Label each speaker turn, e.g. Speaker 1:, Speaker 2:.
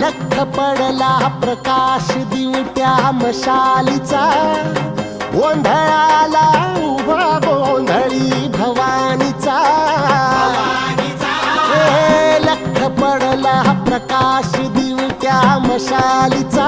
Speaker 1: लख पडला प्रकाश दिवट्या मशालीचा, गोंधळाला उभा गोंधळी भवानीचा. लख पडला प्रकाश दिवट्या मशालीचा,